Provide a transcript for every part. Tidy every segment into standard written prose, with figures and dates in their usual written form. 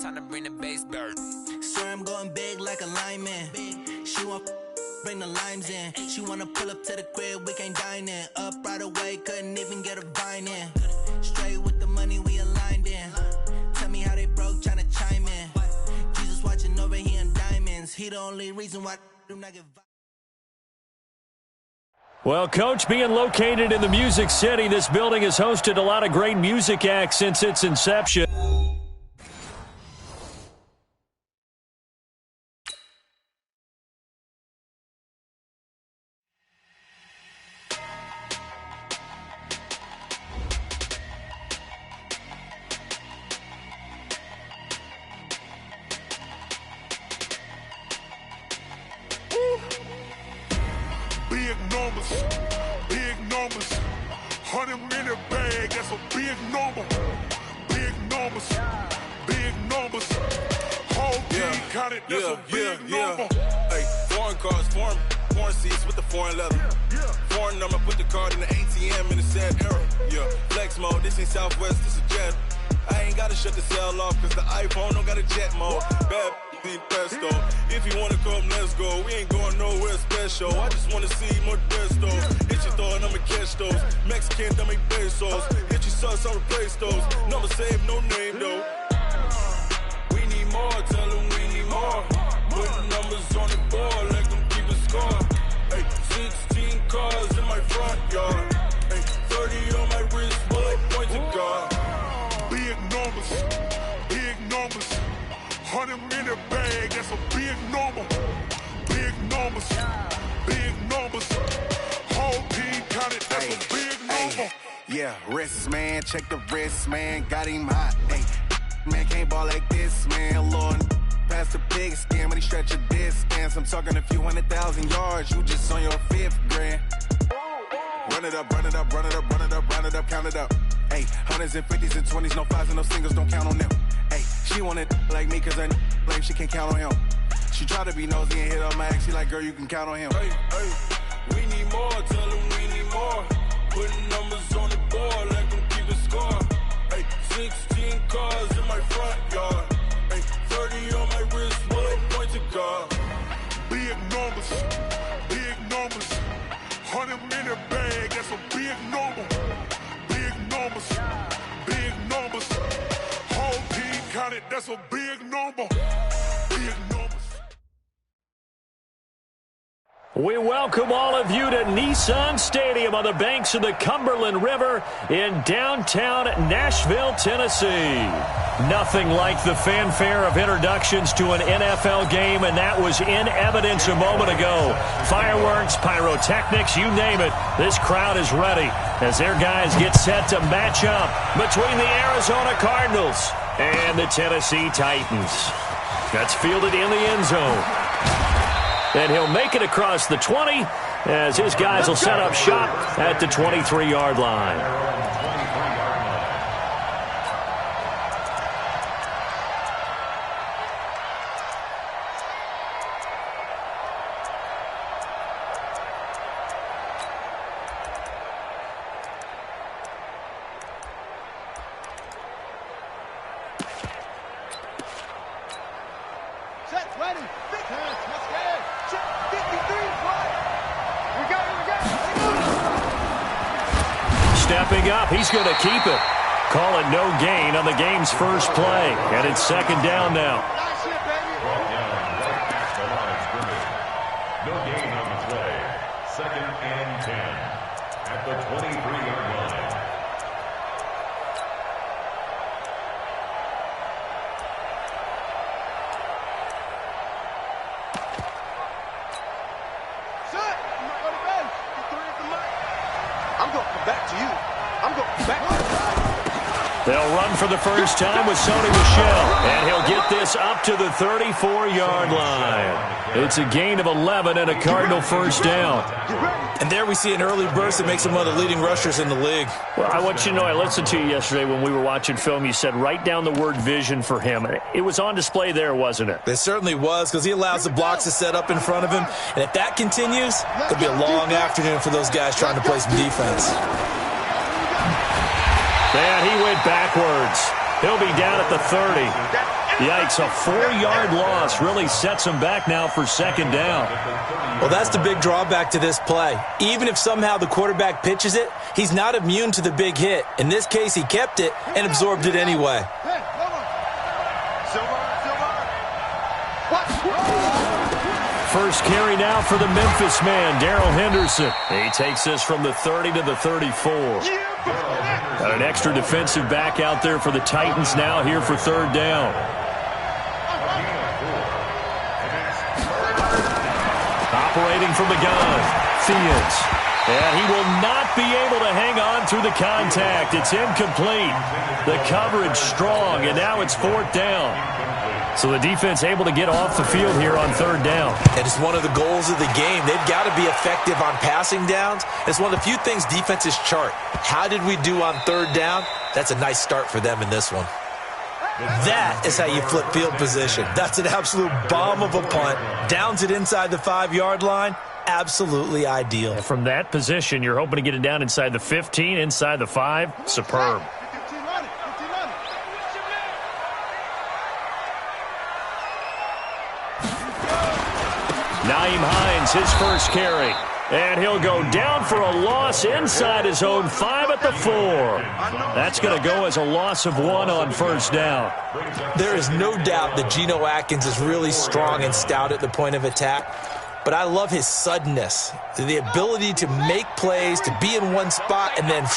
Time to bring the bass back. Sir, I'm going big like a lineman. She want bring the limes in. She wanna pull up to the crib, we can't dine in. Up right away, couldn't even get a vine in. Straight with the money we aligned in. Tell me how they broke, tryna chime in. Jesus watching over here in diamonds. He the only reason why I do not get. Well, Coach, being located in the Music City, this building has hosted a lot of great music acts since its inception. Big numbers, 100-minute bag, that's a big number. Big numbers, whole team counted, that's a big number. Hey, foreign cars, foreign seats with the foreign leather. Foreign number, put the card in the ATM in the sad era. Yeah, flex mode, this ain't Southwest, this is Jet. I ain't gotta shut the cell off, cause the iPhone don't got a jet mode. Bad need pesto. If you wanna come, let's go. We ain't going nowhere special. I just wanna see more desto. Hit your thought, I'ma catch those. Mexican, I make pesos. Hit your sus, I'll replace those. Number save, no name though. We need more, tell them we need more. Put numbers on the board, let them keep a score. Hey, 16 cars in my front yard. Hey, 30 on my wrist, bullet point to God. Big numbers, 100-minute bag, that's a big number. Big numbers, whole team counted, that's a big number. Yeah, wrist man, check the wrist man, got him hot. Hey, man can't ball like this, man. Lord, past the pig skin when he stretch a distance. I'm talking a few 100,000 yards, you just on your 5th grand. Run it up, count it up. Hey, hundreds and 50s and 20s, no 5s and no singles, don't count on them. Hey, she want it like me, cause I like she can't count on him. She try to be nosy and hit up my ex, she like, girl, you can count on him. Hey, we need more, tell them we need more. Putting numbers on the board, let them keep a score. Hey, 16 cars in my front yard. Hey, 30 on my wrist, bullet point to God. Big numbers, 100-minute bag, that's a big number. Big numbers, whole team counted, that's a big number. Big numbers. We welcome all of you to Nissan Stadium on the banks of the Cumberland River in downtown Nashville, Tennessee. Nothing like the fanfare of introductions to an NFL game, and that was in evidence a moment ago. Fireworks, pyrotechnics, you name it. This crowd is ready as their guys get set to match up between the Arizona Cardinals and the Tennessee Titans. That's fielded in the end zone. And he'll make it across the 20 as his guys will set up shop at the 23-yard line. Set, ready, big hands, let's get it. Check, 53, fly. We go. Stepping up, he's going to keep it. Call it no gain on the game's first play. And it's second down now. Nice hit, baby. No gain on the play. 2nd and 10 at the 23-yard line. They'll run for the first time with Sony Michel, and he'll get this up to the 34-yard line. It's a gain of 11 and a Cardinal first down. And there we see an early burst that makes him one of the leading rushers in the league. Well, I want you to know, I listened to you yesterday when we were watching film. You said write down the word vision for him. It was on display there, wasn't it? It certainly was, because he allows the blocks to set up in front of him. And if that continues, it'll be a long afternoon for those guys trying to play some defense. And he went backwards. He'll be down at the 30. Yikes, a 4-yard loss really sets him back now for second down. Well, that's the big drawback to this play. Even if somehow the quarterback pitches it, he's not immune to the big hit. In this case, he kept it and absorbed it anyway. First carry now for the Memphis man, Darrell Henderson. He takes this from the 30 to the 34. Got an extra defensive back out there for the Titans now here for third down. Operating from the gun, Fields. And he will not be able to hang on through the contact. It's incomplete. The coverage strong, and now it's fourth down. So the defense able to get off the field here on third down. And it's one of the goals of the game. They've got to be effective on passing downs. It's one of the few things defenses chart. How did we do on third down? That's a nice start for them in this one. That is how you flip field position. That's an absolute bomb of a punt. Downs it inside the 5-yard line. Absolutely ideal. And from that position, you're hoping to get it down inside the 15, inside the 5. Superb. Nyheim Hines, his first carry. And he'll go down for a loss inside his own 5 at the 4. That's going to go as a loss of 1 on first down. There is no doubt that Geno Atkins is really strong and stout at the point of attack. But I love his suddenness, the ability to make plays, to be in one spot, and then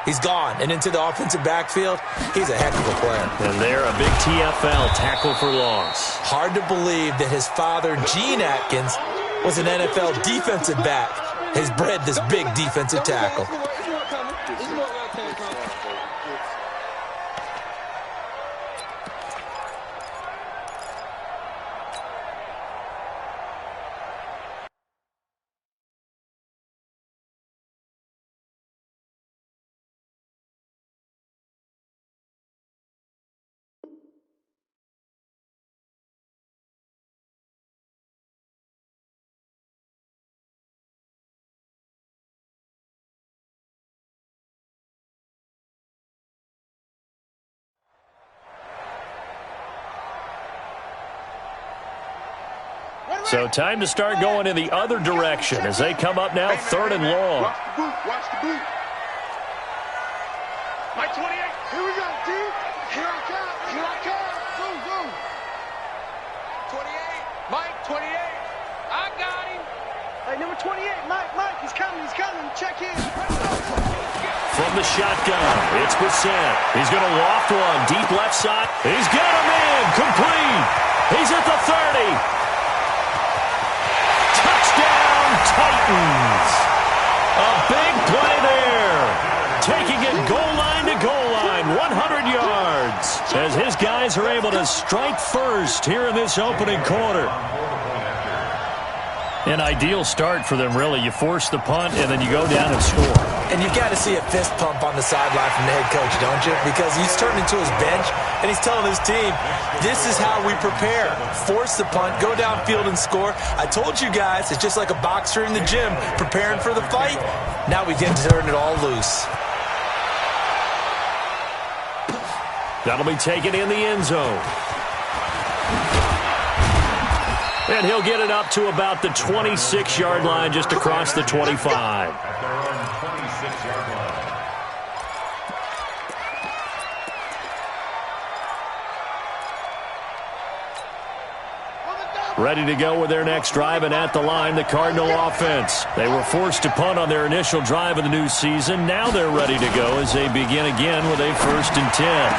he's gone and into the offensive backfield. He's a heck of a player. And there, a big TFL, tackle for loss. Hard to believe that his father, Gene Atkins, was an NFL defensive back. Has bred this big defensive tackle. So time to start going in the other direction as they come up now third and long. Watch the boot. Watch the boot. Mike 28. Here we go, D. Here I come. Here I come. Go, go. 28. Mike 28. I got him. Hey, number 28. Mike, he's coming. He's coming. Check in. From the shotgun, it's Brissett. He's going to loft one deep left side. He's got him in. Complete. He's at the 30. Titans. A big play there. Taking it goal line to goal line, 100 yards. As his guys are able to strike first here in this opening quarter. An ideal start for them, really. You force the punt, and then you go down and score. And you've got to see a fist pump on the sideline from the head coach, don't you? Because he's turned into his bench, and he's telling his team, this is how we prepare. Force the punt, go downfield and score. I told you guys, it's just like a boxer in the gym preparing for the fight. Now we can turn it all loose. That'll be taken in the end zone. And he'll get it up to about the 26-yard line, just across the 25. Ready to go with their next drive, and at the line, the Cardinal offense. They were forced to punt on their initial drive of the new season. Now they're ready to go as they begin again with a 1st and 10.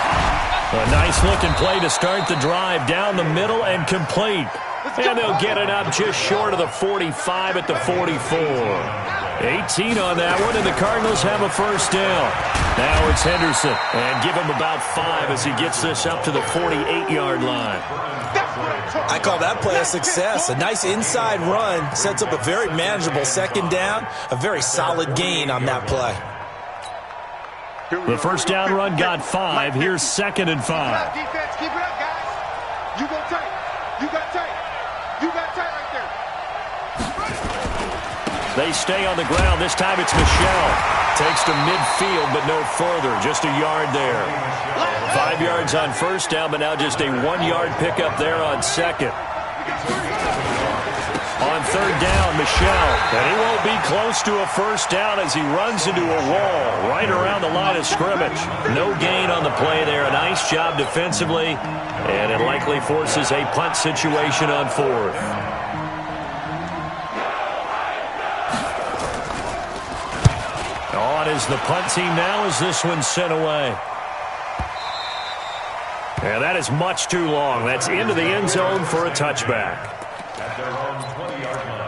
A nice-looking play to start the drive down the middle and complete. And they'll get it up just short of the 45 at the 44. 18 on that one, and the Cardinals have a first down. Now it's Henderson, and give him about 5 as he gets this up to the 48-yard line. I call that play a success. A nice inside run sets up a very manageable second down, a very solid gain on that play. The first down run got 5. Here's 2nd and 5. Defense, keep it up, guys. You go tight. You got tight. You got tight right there. They stay on the ground. This time it's Michel. Takes to midfield, but no further. Just a yard there. 5 yards on first down, but now just a 1-yard pickup there on second. On third down, Michel. And he won't be close to a first down as he runs into a wall right around the line of scrimmage. No gain on the play there. A nice job defensively. And it likely forces a punt situation on fourth. On is the punt team now as this one's sent away. And that is much too long. That's into the end zone for a touchback. At their own 20-yard line.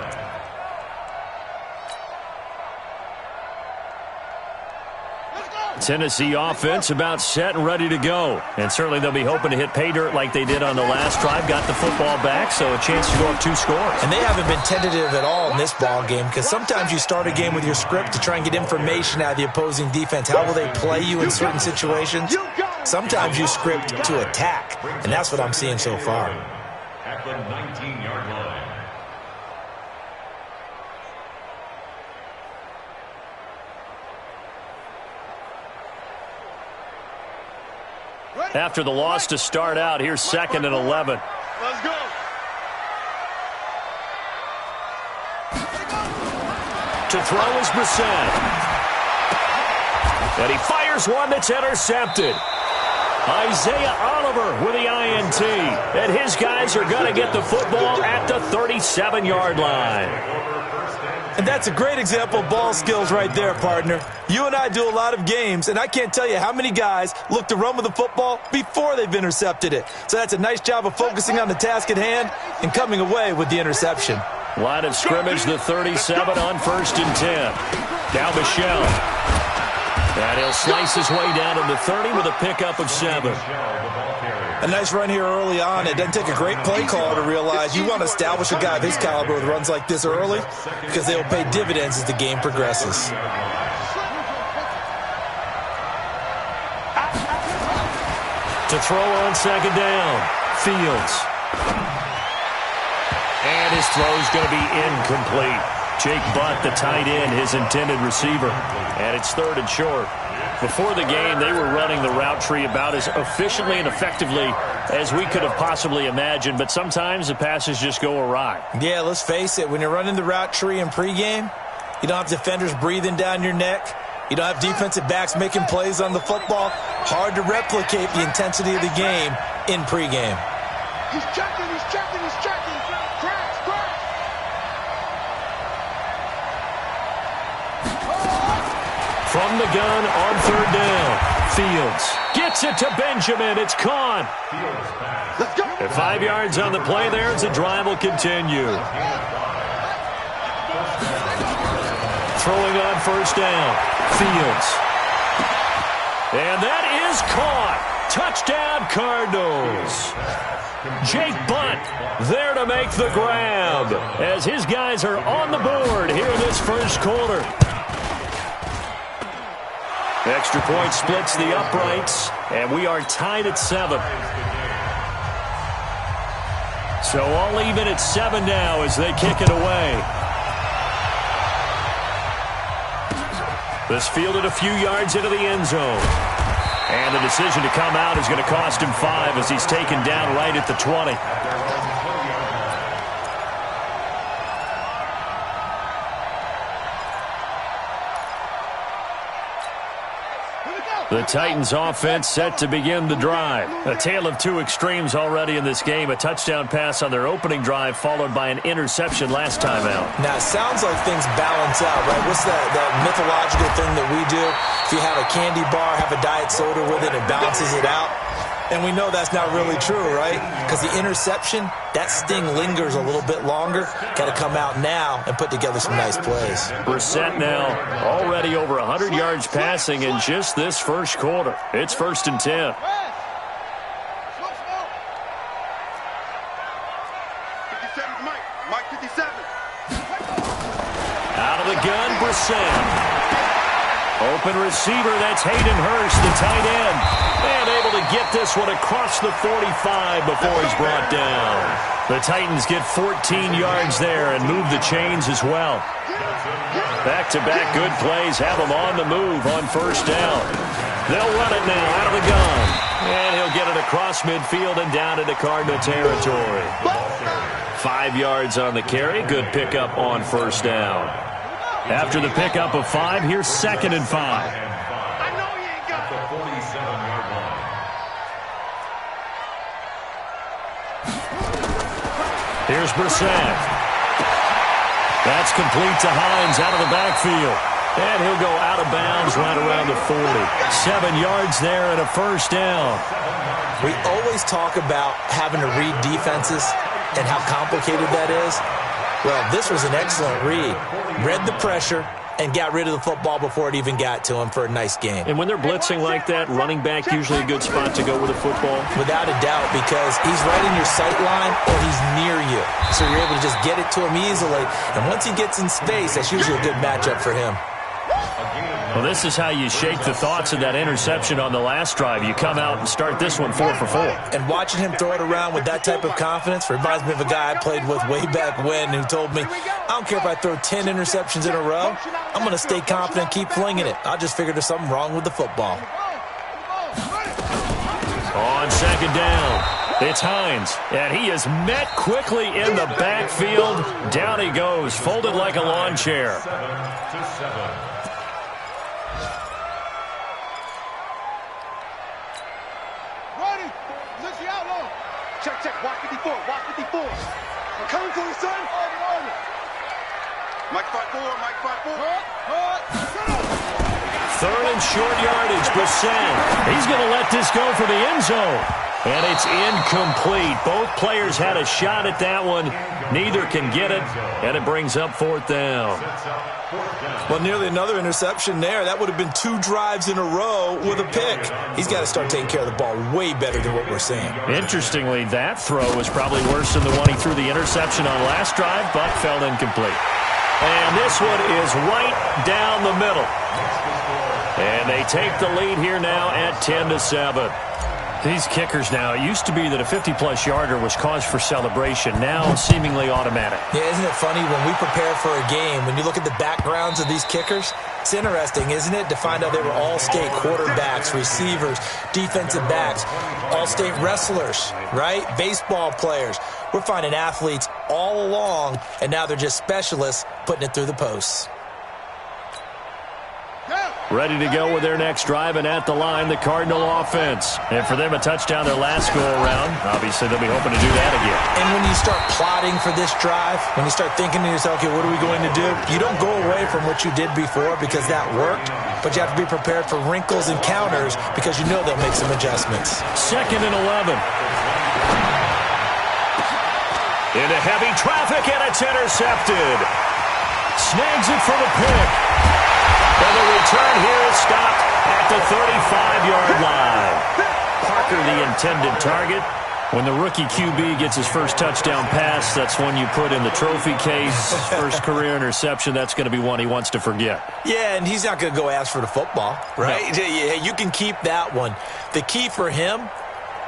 Tennessee offense about set and ready to go. And certainly they'll be hoping to hit pay dirt like they did on the last drive. Got the football back, so a chance to go up 2 scores. And they haven't been tentative at all in this ball game because sometimes you start a game with your script to try and get information out of the opposing defense. How will they play you in certain situations? Sometimes you script to attack, and that's what I'm seeing so far. At the 19-yard line. After the loss to start out, here's 2nd and 11. Let's go. To throw is Brissett. And he fires one that's intercepted. Isaiah Oliver with the INT. And his guys are going to get the football at the 37-yard line. And that's a great example of ball skills right there, partner. You and I do a lot of games, and I can't tell you how many guys look to run with the football before they've intercepted it. So that's a nice job of focusing on the task at hand and coming away with the interception. Line of scrimmage, the 37 on 1st and 10. Now Michel. And he'll slice his way down to the 30 with a pickup of 7. A nice run here early on. It doesn't take a great play call to realize you want to establish a guy of his caliber with runs like this early because they will pay dividends as the game progresses. To throw on 2nd down, Fields. And his throw's going to be incomplete. Jake Butt, the tight end, his intended receiver. And it's 3rd and short. Before the game, they were running the route tree about as efficiently and effectively as we could have possibly imagined, but sometimes the passes just go awry. Yeah, let's face it. When you're running the route tree in pregame, you don't have defenders breathing down your neck. You don't have defensive backs making plays on the football. Hard to replicate the intensity of the game in pregame. He's checking, he's checking, he's checking. Cracks, cracks. From the gun on 3rd down, Fields gets it to Benjamin. It's caught. Let's go. At 5 yards on the play there as the drive will continue. Throwing on 1st down, Fields. And that is caught. Touchdown, Cardinals. Jake Butt there to make the grab as his guys are on the board here in this 1st quarter. Extra point splits the uprights, and we are tied at 7. So all even at 7 now as they kick it away. This fielded a few yards into the end zone. And the decision to come out is going to cost him 5 as he's taken down right at the 20. The Titans offense set to begin the drive. A tale of 2 extremes already in this game. A touchdown pass on their opening drive followed by an interception last time out. Now, it sounds like things balance out, right? What's that mythological thing that we do? If you have a candy bar, have a diet soda with it, it balances it out. And we know that's not really true, right? Because the interception, that sting lingers a little bit longer. Got to come out now and put together some nice plays. Brissett now already over 100 yards passing in just this 1st quarter. It's 1st and 10. 57, Mike 57. Out of the gun, Brissett. Open receiver, that's Hayden Hurst, the tight end. And able to get this one across the 45 before he's brought down. The Titans get 14 yards there and move the chains as well. Back-to-back good plays have them on the move on first down. They'll run it now out of the gun. And he'll get it across midfield and down into Cardinal territory. 5 yards on the carry. Good pickup on first down. After the pickup of 5, here's 2nd and 5. I know you ain't got The 47-yard line. Here's Brissett. That's complete to Hines out of the backfield. And he'll go out of bounds right around the 40. 7 yards there and a first down. We always talk about having to read defenses and how complicated that is. Well, this was an excellent read. Read the pressure and got rid of the football before it even got to him for a nice game. And when they're blitzing like that, running back usually a good spot to go with a football. Without a doubt, because he's right in your sight line or he's near you. So you're able to just get it to him easily. And once he gets in space, that's usually a good matchup for him. Well, this is how you shake the thoughts of that interception on the last drive. You come out and start this one 4 for 4. And watching him throw it around with that type of confidence reminds me of a guy I played with way back when who told me, I don't care if I throw 10 interceptions in a row, I'm going to stay confident and keep flinging it. I just figured there's something wrong with the football. On second down, it's Hines, and he is met quickly in the backfield. Down he goes, folded like a lawn chair. 7-7. Check. Watch 54. I'm coming for you, son. Mike 5-4. 3rd and short yardage, Brissett. He's going to let this go for the end zone. And it's incomplete. Both players had a shot at that one. Neither can get it, and it brings up 4th down. Well, nearly another interception there. That would have been 2 drives in a row with a pick. He's got to start taking care of the ball way better than what we're seeing. Interestingly, that throw was probably worse than the one he threw the interception on last drive, but fell incomplete. And this one is right down the middle. And they take the lead here now at 10-7. These kickers now, it used to be that a 50-plus yarder was cause for celebration. Now seemingly automatic. Yeah, isn't it funny when we prepare for a game, when you look at the backgrounds of these kickers, it's interesting, isn't it, to find out they were all-state quarterbacks, receivers, defensive backs, all-state wrestlers, right? Baseball players. We're finding athletes all along, and now they're just specialists putting it through the posts. Ready to go with their next drive, and at the line, the Cardinal offense. And for them, a touchdown their last go-around. Obviously, they'll be hoping to do that again. And when you start plotting for this drive, when you start thinking to yourself, okay, what are we going to do? You don't go away from what you did before because that worked, but you have to be prepared for wrinkles and counters because you know they'll make some adjustments. 2nd and 11. Into heavy traffic, and it's intercepted. Snags it for the pick. And the return here is stopped at the 35-yard line. Parker, the intended target. When the rookie QB gets his first touchdown pass, that's one you put in the trophy case. First career interception, that's going to be one he wants to forget. Yeah, and he's not going to go ask for the football, right? No. Yeah, you can keep that one. The key for him,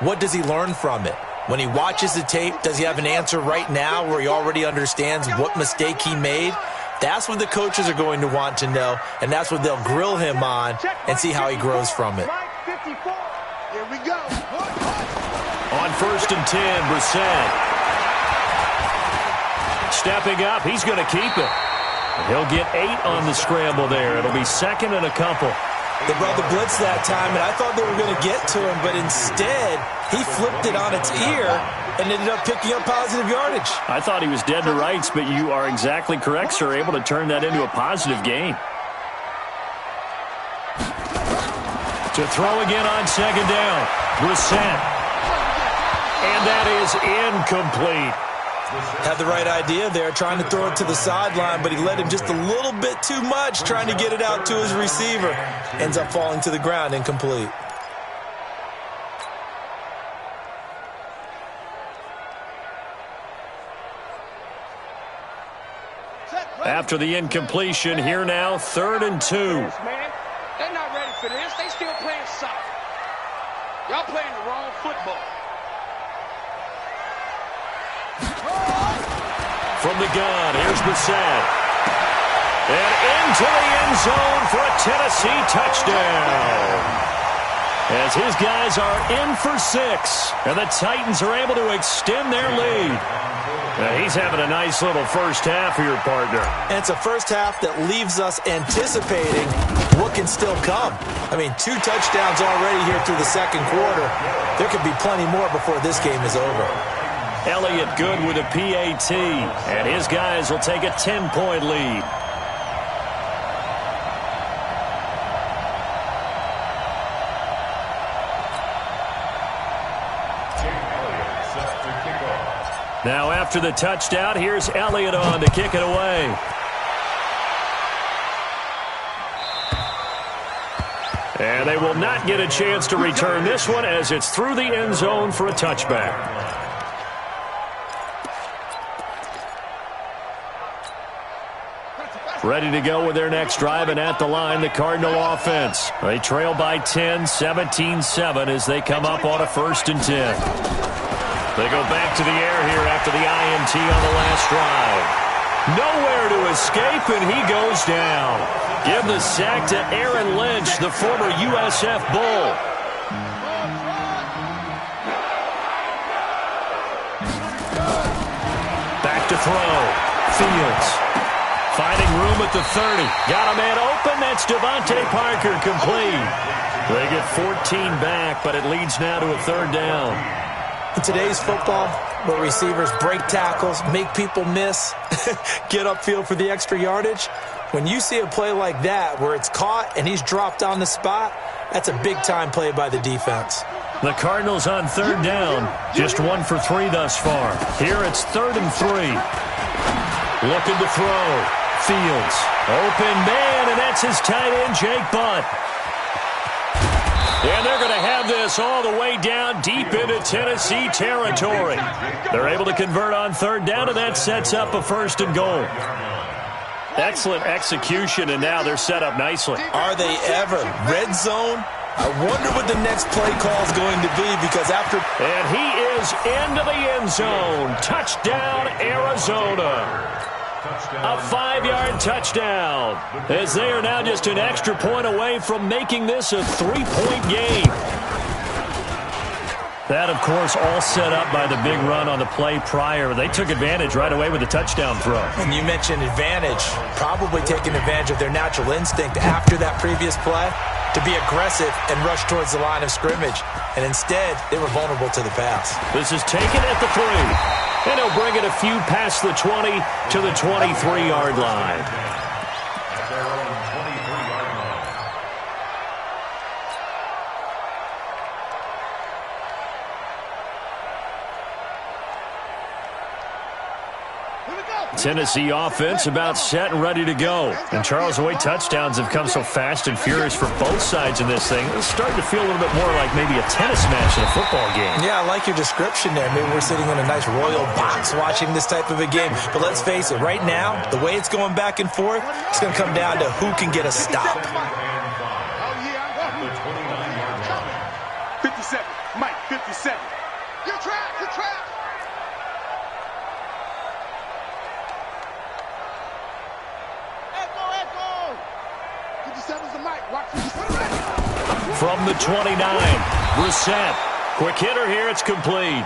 what does he learn from it? When he watches the tape, does he have an answer right now where he already understands what mistake he made? That's what the coaches are going to want to know, and that's what they'll grill him on and see how he grows from it. Here we go. On 1st and 10, Brissett. Stepping up, he's going to keep it. He'll get 8 on the scramble there. It'll be 2nd and a couple. They brought the blitz that time, and I thought they were going to get to him, but instead, he flipped it on its ear and ended up picking up positive yardage. I thought he was dead to rights, but you are exactly correct, sir. Able to turn that into a positive gain. To throw again on 2nd down. Brissett. And that is incomplete. Had the right idea there, trying to throw it to the sideline, but he led him just a little bit too much, trying to get it out to his receiver. Ends up falling to the ground, incomplete. After the incompletion, here now, 3rd and 2. Y'all playing the wrong football. From the gun, here's Brissett. And into the end zone for a Tennessee touchdown. As his guys are in for 6, and the Titans are able to extend their lead. Now he's having a nice little first half here, partner. And it's a first half that leaves us anticipating what can still come. I mean, 2 touchdowns already here through the second quarter. There could be plenty more before this game is over. Elliott good with a PAT, and his guys will take a 10-point lead. Now after the touchdown, here's Elliott on to kick it away. And they will not get a chance to return this one as it's through the end zone for a touchback. Ready to go with their next drive, and at the line, the Cardinal offense. They trail by 10, 17-7 as they come up on a 1st and 10. They go back to the air here after the INT on the last drive. Nowhere to escape, and he goes down. Give the sack to Aaron Lynch, the former USF Bull. Back to throw. Fields. Finding room at the 30. Got a man open. That's Devontae Parker complete. They get 14 back, but it leads now to a 3rd down. In today's football, where receivers break tackles, make people miss, get upfield for the extra yardage, when you see a play like that where it's caught and he's dropped on the spot, that's a big-time play by the defense. The Cardinals on 3rd down, just 1 for 3 thus far. Here it's 3rd and 3. Looking to throw. Fields. Open man, and that's his tight end, Jake Butt. And they're going to have this all the way down deep into Tennessee territory. They're able to convert on 3rd down, and that sets up a 1st and goal. Excellent execution, and now they're set up nicely. Are they ever? Red zone? I wonder what the next play call is going to be, because after... And he is into the end zone. Touchdown, Arizona. A 5-yard touchdown, as they are now just an extra point away from making this a 3-point game. That, of course, all set up by the big run on the play prior. They took advantage right away with the touchdown throw. And you mentioned advantage, probably taking advantage of their natural instinct after that previous play to be aggressive and rush towards the line of scrimmage. And instead, they were vulnerable to the pass. This is taken at the 3. And he'll bring it a few past the 20 to the 23-yard line. At their own 23-yard line. Tennessee offense about set and ready to go. And Charles, the way touchdowns have come so fast and furious for both sides in this thing, it's starting to feel a little bit more like maybe a tennis match in a football game. Yeah, I like your description there. Maybe we're sitting in a nice royal box watching this type of a game. But let's face it, right now, the way it's going back and forth, it's going to come down to who can get a stop. 57, Mike, 57. You're trapped, you're trapped. From the 29, Brissett. Quick hitter here, it's complete.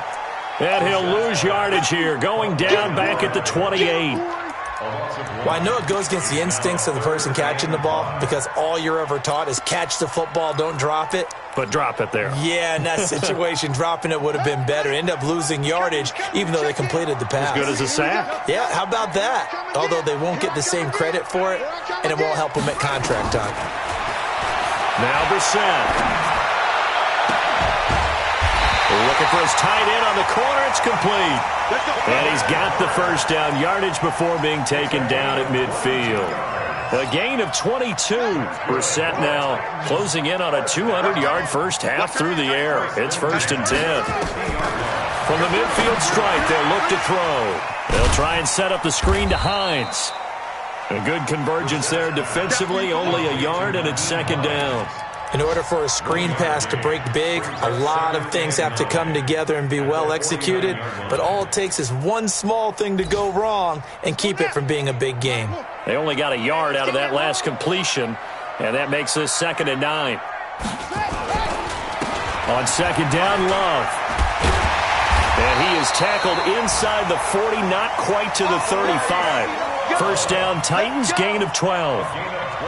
And he'll lose yardage here, going down back at the 28. Well, I know it goes against the instincts of the person catching the ball, because all you're ever taught is catch the football, don't drop it. But drop it there. Yeah, in that situation, dropping it would have been better. End up losing yardage, even though they completed the pass. As good as a sack? Yeah, how about that? Although they won't get the same credit for it, and it won't help them at contract time. Now Brissett. Looking for his tight end on the corner. It's complete. And he's got the first down yardage before being taken down at midfield. A gain of 22. Brissett now closing in on a 200-yard first half through the air. It's 1st and 10. From the midfield stripe, they'll look to throw. They'll try and set up the screen to Hines. A good convergence there defensively, only a yard, and it's 2nd down. In order for a screen pass to break big, a lot of things have to come together and be well executed, but all it takes is one small thing to go wrong and keep it from being a big game. They only got a yard out of that last completion, and that makes this 2nd and 9. On 2nd down, Love. And he is tackled inside the 40, not quite to the 35. First down, Titans, gain of 12.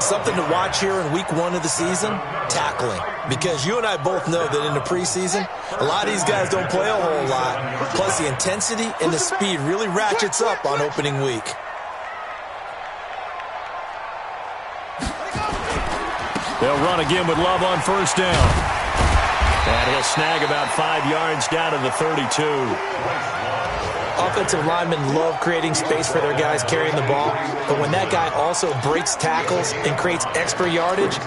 Something to watch here in week 1 of the season, tackling. Because you and I both know that in the preseason, a lot of these guys don't play a whole lot. Plus, the intensity and the speed really ratchets up on opening week. They'll run again with Love on first down. And he'll snag about 5 yards down to the 32. Offensive linemen love creating space for their guys carrying the ball, but when that guy also breaks tackles and creates extra yardage,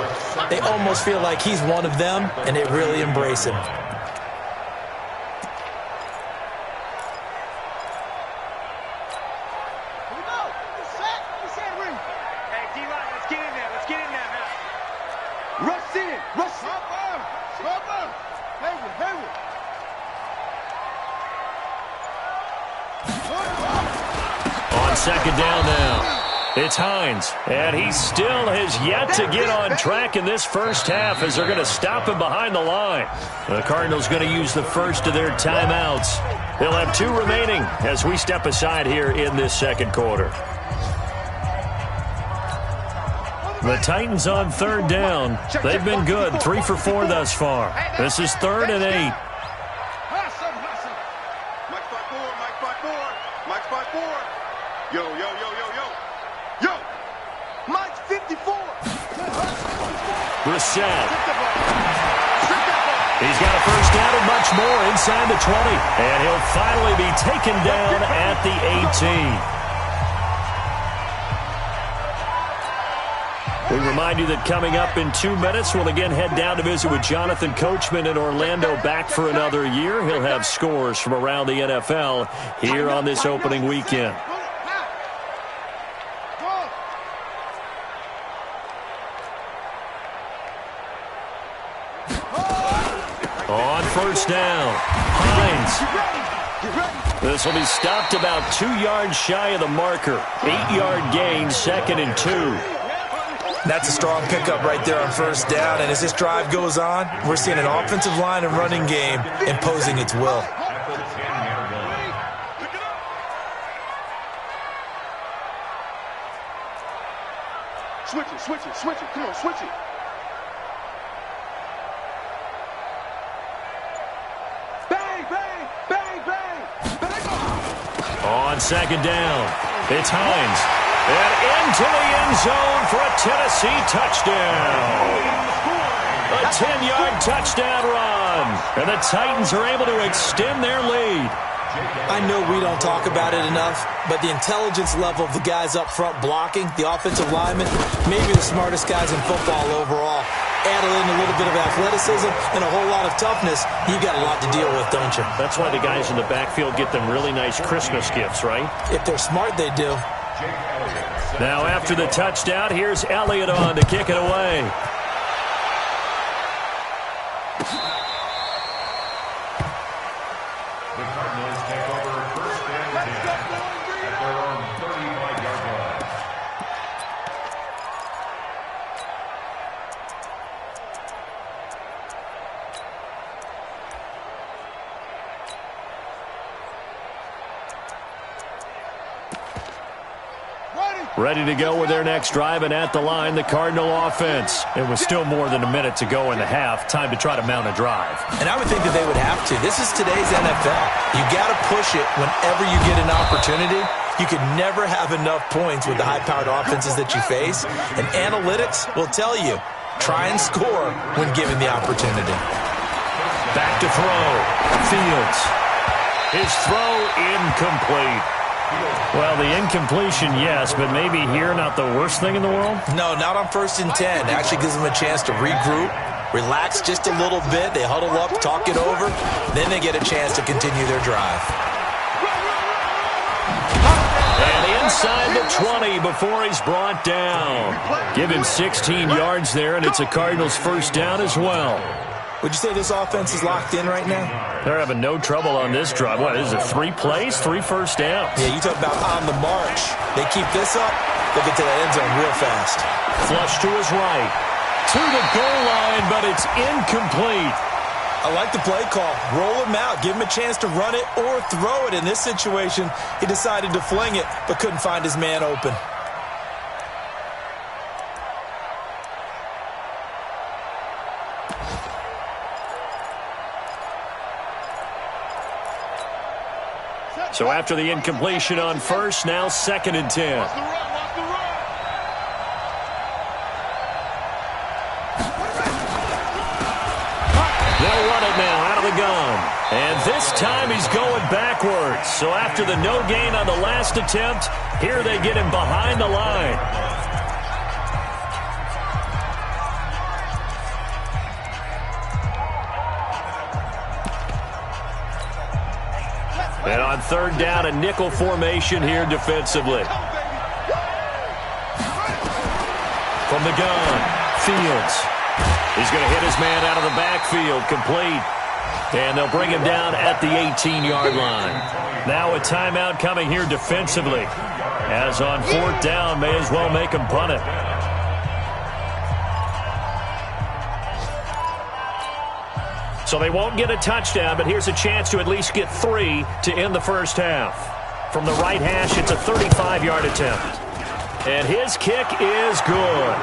they almost feel like he's one of them, and they really embrace him. Second down now. It's Hines, and he still has yet to get on track in this first half as they're going to stop him behind the line. The Cardinals going to use the first of their timeouts. They'll have 2 remaining as we step aside here in this second quarter. The Titans on 3rd down. They've been good, 3 for 4 thus far. This is 3rd and 8. Yo, yo, yo, yo, yo. Yo! Mike's 54! Brissett. He's got a first down and much more inside the 20. And he'll finally be taken down at the 18. We remind you that coming up in 2 minutes, we'll again head down to visit with Jonathan Coachman in Orlando, back for another year. He'll have scores from around the NFL here on this opening weekend. On first down, Hines. This will be stopped about 2 yards shy of the marker. 8-yard gain, 2nd and 2. That's a strong pickup right there on first down, and as this drive goes on, we're seeing an offensive line and running game imposing its will. Switch it, switch it, switch it. Come on, switch it. Bang, bang, bang, bang. Bang. On 2nd down, it's Hines. And into the end zone for a Tennessee touchdown. A 10-yard touchdown run. And the Titans are able to extend their lead. I know we don't talk about it enough, but the intelligence level of the guys up front blocking, the offensive linemen, maybe the smartest guys in football overall. Add in a little bit of athleticism and a whole lot of toughness, you got a lot to deal with, don't you? That's why the guys in the backfield get them really nice Christmas gifts, right? If they're smart, they do. Now after the touchdown, here's Elliott on to kick it away. The Cardinals take over 1st and 10 at their own 35-yard line. Ready to go with their next drive, and at the line, the Cardinal offense. It was still more than a minute to go in the half. Time to try to mount a drive. And I would think that they would have to. This is today's NFL. You got to push it whenever you get an opportunity. You can never have enough points with the high-powered offenses that you face. And analytics will tell you, try and score when given the opportunity. Back to throw. Fields. His throw incomplete. Well, the incompletion, yes, but maybe here not the worst thing in the world? No, not on 1st and 10. It actually gives them a chance to regroup, relax just a little bit. They huddle up, talk it over. Then they get a chance to continue their drive. And the end inside the 20 before he's brought down. Give him 16 yards there, and it's a Cardinals first down as well. Would you say this offense is locked in right now? They're having no trouble on this drive. What is it, 3 plays, 3 first downs? Yeah, you talk about on the march. They keep this up, they'll get to the end zone real fast. Flush to his right. To the goal line, but it's incomplete. I like the play call. Roll him out. Give him a chance to run it or throw it. In this situation, he decided to fling it, but couldn't find his man open. So after the incompletion on first, now 2nd and 10. They'll run it now out of the gun. And this time he's going backwards. So after the no gain on the last attempt, here they get him behind the line. And on 3rd down, a nickel formation here defensively. From the gun, Fields. He's going to hit his man out of the backfield, complete. And they'll bring him down at the 18-yard line. Now a timeout coming here defensively. As on 4th down, may as well make him punt it. So they won't get a touchdown, but here's a chance to at least get 3 to end the first half. From the right hash, it's a 35-yard attempt. And his kick is good.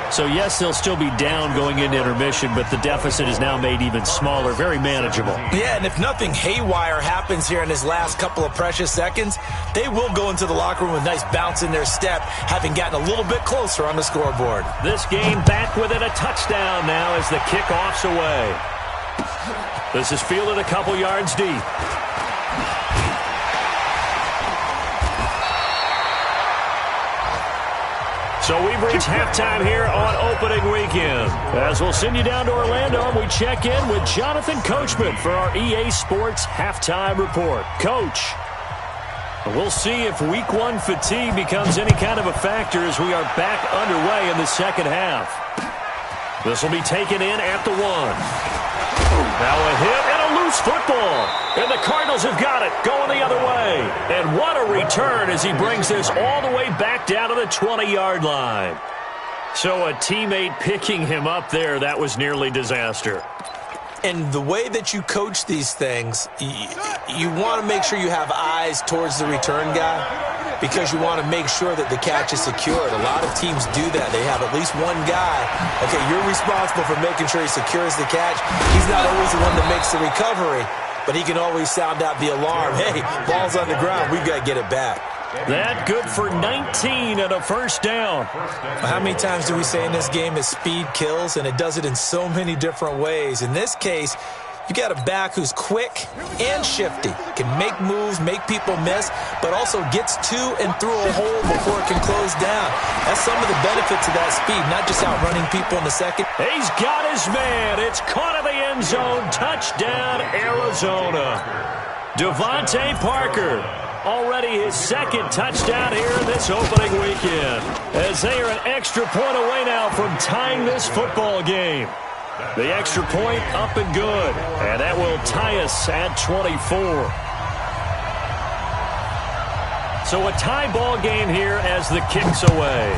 So, yes, they'll still be down going into intermission, but the deficit is now made even smaller, very manageable. Yeah, and if nothing haywire happens here in his last couple of precious seconds, they will go into the locker room with a nice bounce in their step, having gotten a little bit closer on the scoreboard. This game back within a touchdown now as the kickoff's away. This is fielded a couple yards deep. So we've reached halftime here on opening weekend. As we'll send you down to Orlando, and we check in with Jonathan Coachman for our EA Sports Halftime Report. Coach, we'll see if Week 1 fatigue becomes any kind of a factor as we are back underway in the second half. This will be taken in at the 1. Now a hit and a loose football. And the Cardinals have got it, going the other way. And what a return as he brings this all the way back down to the 20-yard line. So a teammate picking him up there, that was nearly disaster. And the way that you coach these things, you want to make sure you have eyes towards the return guy because you want to make sure that the catch is secured. A lot of teams do that. They have at least one guy. Okay, you're responsible for making sure he secures the catch. He's not always the one that makes the recovery, but he can always sound out the alarm. Hey, ball's on the ground. We've got to get it back. That good for 19 and a first down. How many times do we say in this game that speed kills, and it does it in so many different ways? In this case, you got a back who's quick and shifty, can make moves, make people miss, but also gets to and through a hole before it can close down. That's some of the benefits of that speed, not just outrunning people in the second. He's got his man. It's caught in the end zone. Touchdown, Arizona. Devontae Parker. Already his 2nd touchdown here in this opening weekend. As they are an extra point away now from tying this football game. The extra point up and good. And that will tie us at 24. So a tie ball game here as the kick's away.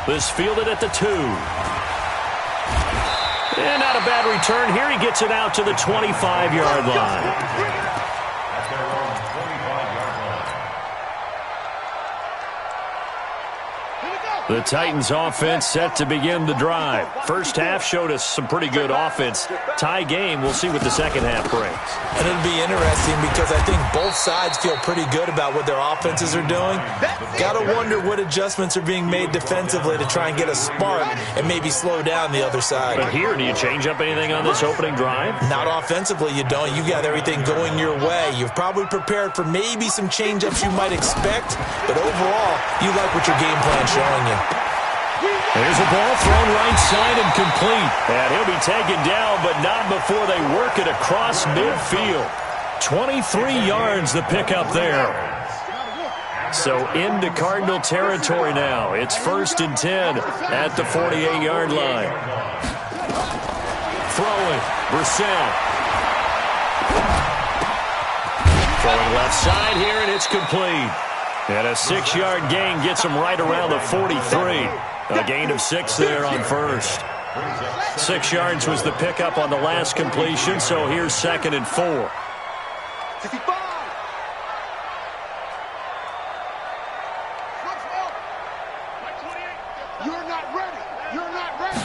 This fielded at the 2. And not a bad return here. He gets it out to the 25-yard line. The Titans offense set to begin the drive. First half showed us some pretty good offense. Tie game, we'll see what the second half brings. And it'll be interesting because I think both sides feel pretty good about what their offenses are doing. Got to wonder what adjustments are being made defensively to try and get a spark and maybe slow down the other side. But here, do you change up anything on this opening drive? Not offensively, you don't. You got everything going your way. You've probably prepared for maybe some change-ups you might expect, but overall, you like what your game plan's showing you. There's a ball thrown right side and complete. And he'll be taken down, but not before they work it across midfield. 23 yards the pickup there. So into Cardinal territory now. It's 1st and 10 at the 48-yard line. Throwing, Brissett. Throwing left side here, and it's complete. And a 6-yard gain gets him right around the 43. A gain of 6 there on first. 6 yards was the pickup on the last completion, so here's 2nd and 4. 55. You're not ready. You're not ready.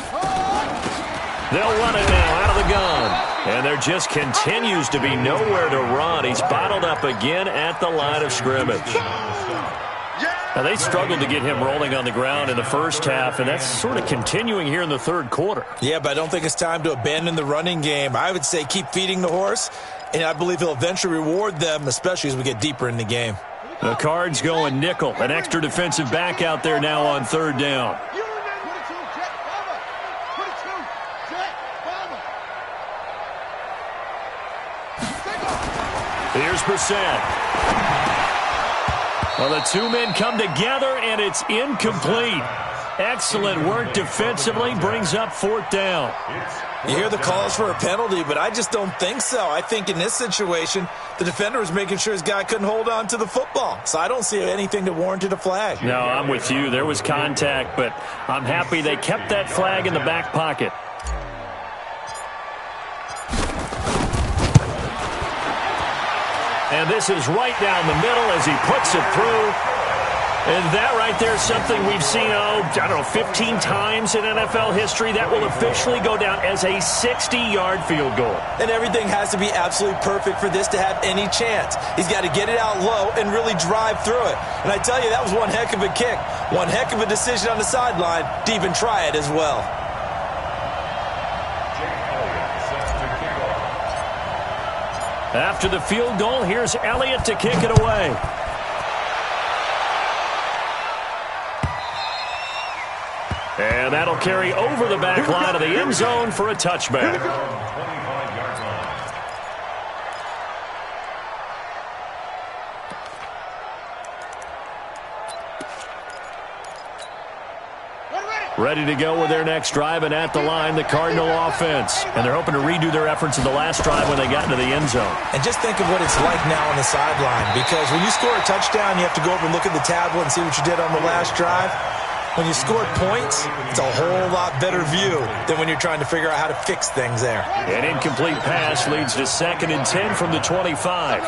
They'll run it now out of the gun. And there just continues to be nowhere to run. He's bottled up again at the line of scrimmage. Now, they struggled to get him rolling on the ground in the first half, and that's sort of continuing here in the third quarter. Yeah, but I don't think it's time to abandon the running game. I would say keep feeding the horse, and I believe he'll eventually reward them, especially as we get deeper in the game. The Cards going nickel. An extra defensive back out there now on 3rd down. Here's Brissett. Well, the two men come together, and it's incomplete. Excellent work defensively, brings up 4th down. You hear the calls for a penalty, but I just don't think so. I think in this situation, the defender was making sure his guy couldn't hold on to the football. So I don't see anything that warranted a flag. No, I'm with you. There was contact, but I'm happy they kept that flag in the back pocket. And this is right down the middle as he puts it through. And that right there is something we've seen, 15 times in NFL history. That will officially go down as a 60-yard field goal. And everything has to be absolutely perfect for this to have any chance. He's got to get it out low and really drive through it. And I tell you, that was one heck of a kick. One heck of a decision on the sideline to even try it as well. After the field goal, here's Elliott to kick it away. And that'll carry over the back line of the end zone for a touchback. Ready to go with their next drive, and at the line, the Cardinal offense. And they're hoping to redo their efforts in the last drive when they got into the end zone. And just think of what it's like now on the sideline, because when you score a touchdown, you have to go over and look at the tablet and see what you did on the last drive. When you scored points, it's a whole lot better view than when you're trying to figure out how to fix things there. An incomplete pass leads to 2nd and 10 from the 25.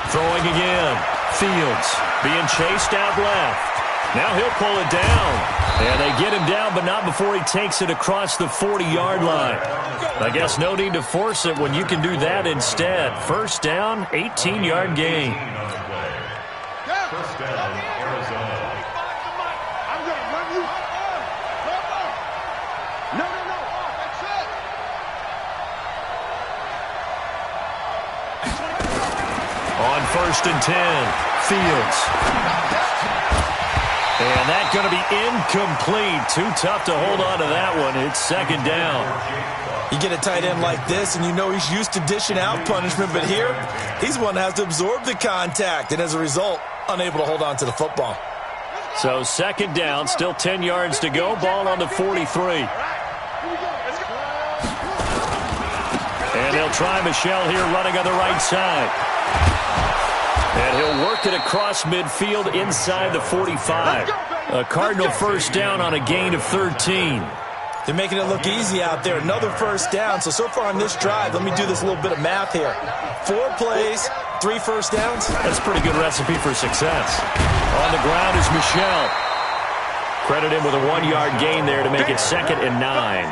Throwing again. Fields being chased out left. Now he'll pull it down. And they get him down, but not before he takes it across the 40-yard line. I guess no need to force it when you can do that instead. 1st down, 18-yard gain. First down, Arizona. I'm going to run you. No, that's it. On 1st and 10, Fields. And that's going to be incomplete. Too tough to hold on to that one. It's 2nd down. You get a tight end like this, and you know he's used to dishing out punishment, but here, he's one that has to absorb the contact, and as a result, unable to hold on to the football. So 2nd down, still 10 yards to go. Ball on the 43. And they'll try Michel here running on the right side. And he'll work it across midfield inside the 45. A Cardinal 1st down on a gain of 13. They're making it look easy out there. Another 1st down. So far on this drive, let me do this little bit of math here. 4 plays, 3 1st downs. That's a pretty good recipe for success. On the ground is Michel. Credit him with a 1-yard gain there to make it 2nd and 9.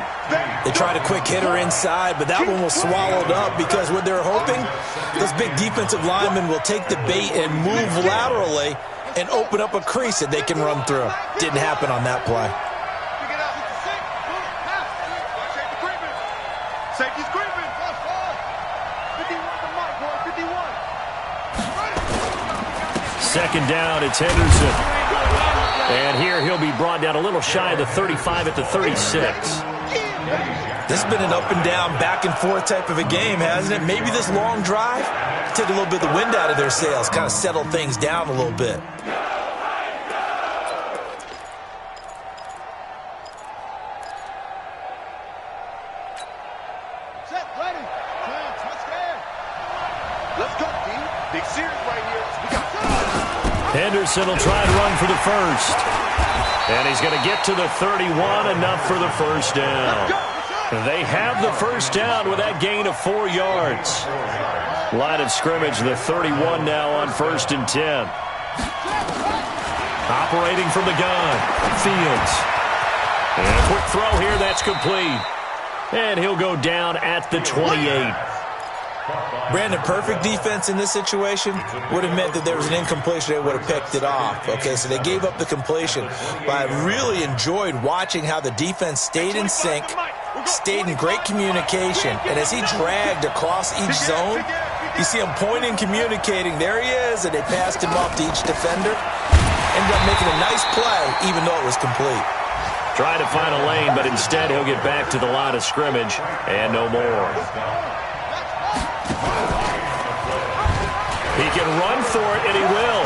They tried a quick hitter inside, but that one was swallowed up because what they're hoping, those big defensive linemen will take the bait and move laterally and open up a crease that they can run through. Didn't happen on that play. Safety's creeping. 51. 2nd down, it's Henderson. And here he'll be brought down a little shy of the 35 at the 36. This has been an up and down, back and forth type of a game, hasn't it? Maybe this long drive took a little bit of the wind out of their sails, kind of settled things down a little bit. Set, ready. Let's go, D. Big series right here. We got Henderson will try and run for the first. And he's going to get to the 31, enough for the first down. They have the first down with that gain of 4 yards. Line of scrimmage, the 31 now on 1st and 10. Operating from the gun, Fields. And a quick throw here, that's complete. And he'll go down at the 28. Brandon, perfect defense in this situation would have meant that there was an incompletion. They would have picked it off. Okay, so they gave up the completion. But I really enjoyed watching how the defense stayed in sync, stayed in great communication. And as he dragged across each zone, you see him pointing, communicating. There he is, and they passed him off to each defender. Ended up making a nice play, even though it was complete. Trying to find a lane, but instead he'll get back to the line of scrimmage and no more. He can run for it, and he will.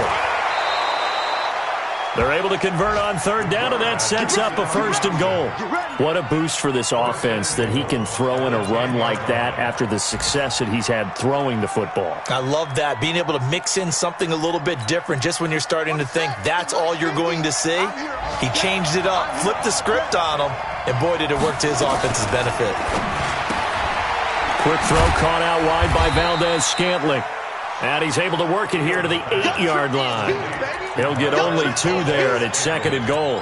They're able to convert on 3rd down, and that sets up a 1st and goal. What a boost for this offense that he can throw in a run like that after the success that he's had throwing the football. I love that, being able to mix in something a little bit different just when you're starting to think that's all you're going to see. He changed it up, flipped the script on him, and boy, did it work to his offense's benefit. Quick throw caught out wide by Valdez-Scantling. And he's able to work it here to the 8-yard line. He'll get only 2 there, and it's 2nd and goal.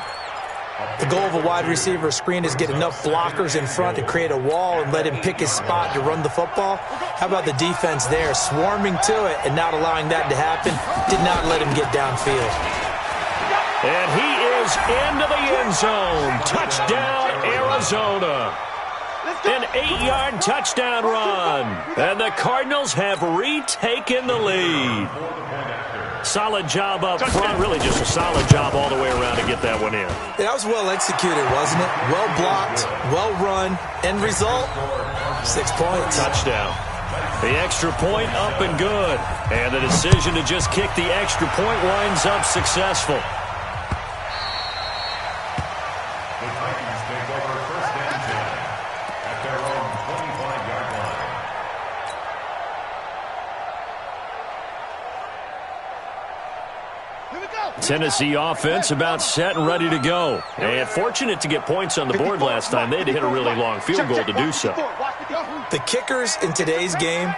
The goal of a wide receiver screen is get enough blockers in front to create a wall and let him pick his spot to run the football. How about the defense there, swarming to it and not allowing that to happen? Did not let him get downfield. And he is into the end zone. Touchdown, Arizona. An 8-yard touchdown run. And the Cardinals have retaken the lead. Solid job up front. Really just a solid job all the way around to get that one in. That was well executed, wasn't it? Well blocked, well run. End result, 6 points. Touchdown. The extra point up and good. And the decision to just kick the extra point winds up successful. Tennessee offense about set and ready to go. And fortunate to get points on the board last time. They had to hit a really long field goal to do so. The kickers in today's game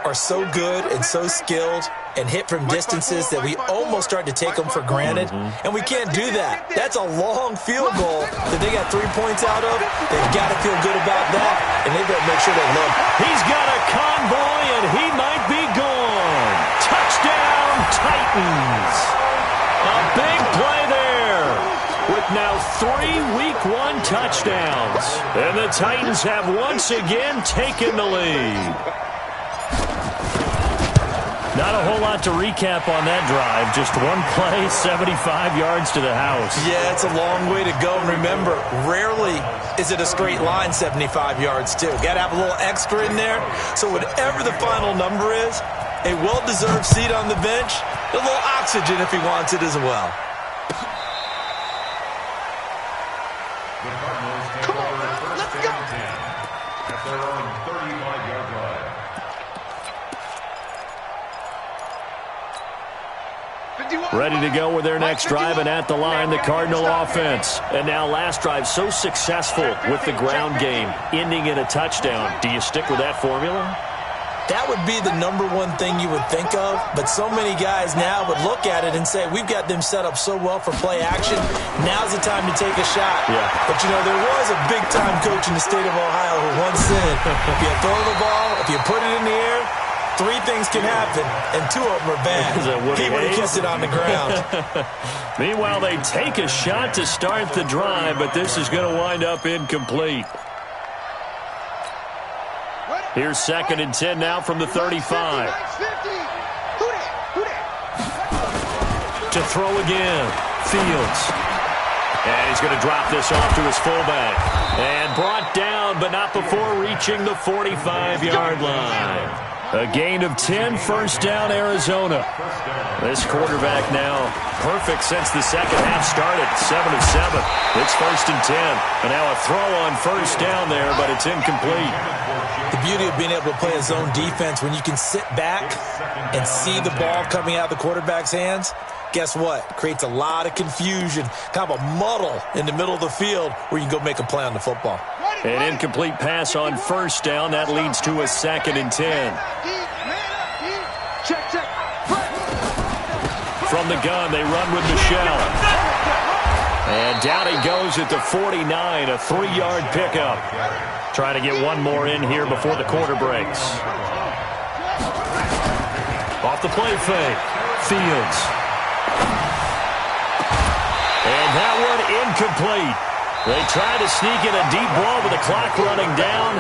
are so good and so skilled and hit from distances that we almost start to take them for granted. And we can't do that. That's a long field goal that they got 3 points out of. They've got to feel good about that, and they've got to make sure they look. He's got a convoy, and he might be gone. Touchdown, Titans. A big play there with now 3 Week 1 touchdowns. And the Titans have once again taken the lead. Not a whole lot to recap on that drive. Just one play, 75 yards to the house. Yeah, it's a long way to go. And remember, rarely is it a straight line 75 yards, too. Got to have a little extra in there. So whatever the final number is, a well-deserved seat on the bench, a little oxygen if he wants it as well. The Cardinals take over first and 10 at their own 35-yard line. Ready to go with their next drive, and at the line, the Cardinal offense. And now last drive so successful with the ground game, ending in a touchdown. Do you stick with that formula? That would be the number one thing you would think of, but so many guys now would look at it and say, we've got them set up so well for play action, now's the time to take a shot. Yeah. But, you know, there was a big-time coach in the state of Ohio who once said, if you throw the ball, if you put it in the air, 3 things can happen, and 2 of them are bad. He would have kissed it on the ground. Meanwhile, they take a shot to start the drive, but this is going to wind up incomplete. Here's 2nd and 10 now from the 35. To throw again. Fields. And he's going to drop this off to his fullback. And brought down, but not before reaching the 45-yard line. A gain of 10, first down, Arizona. This quarterback now perfect since the second half started. 7 of 7. It's first and 10. And now a throw on first down there, but it's incomplete. The beauty of being able to play a zone defense when you can sit back and see the ball coming out of the quarterback's hands, guess what? Creates a lot of confusion, kind of a muddle in the middle of the field where you can go make a play on the football. An incomplete pass on first down. That leads to a 2nd and 10. From the gun, they run with Michelle. And down he goes at the 49, a 3-yard pickup. Trying to get one more in here before the quarter breaks. Off the play fake. Fields. And that one incomplete. They try to sneak in a deep ball with the clock running down,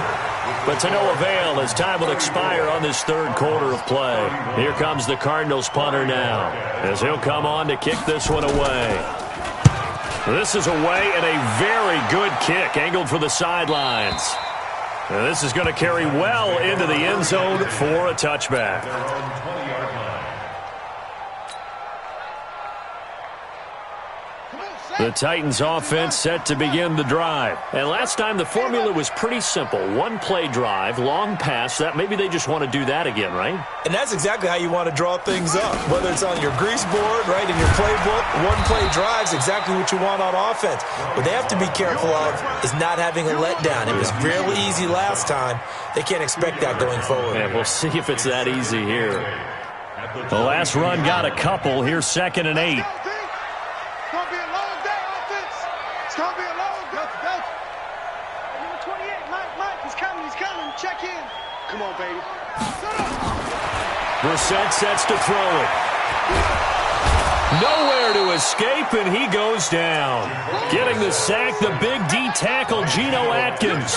but to no avail as time will expire on this third quarter of play. Here comes the Cardinals punter now, as he'll come on to kick this one away. This is away and a very good kick, angled for the sidelines. Now this is going to carry well into the end zone for a touchback. The Titans offense set to begin the drive. And last time the formula was pretty simple. One play drive, long pass. That maybe they just want to do that again, right? And that's exactly how you want to draw things up. Whether it's on your grease board, right, in your playbook, one play drive is exactly what you want on offense. What they have to be careful of is not having a letdown. It was really easy last time. They can't expect that going forward. Yeah, we'll see if it's that easy here. The last run got a couple. Here's 2nd and 8. Check in. Come on, baby. Brissett sets to throw it. Nowhere to escape, and he goes down. Getting the sack, the big D tackle, Geno Atkins.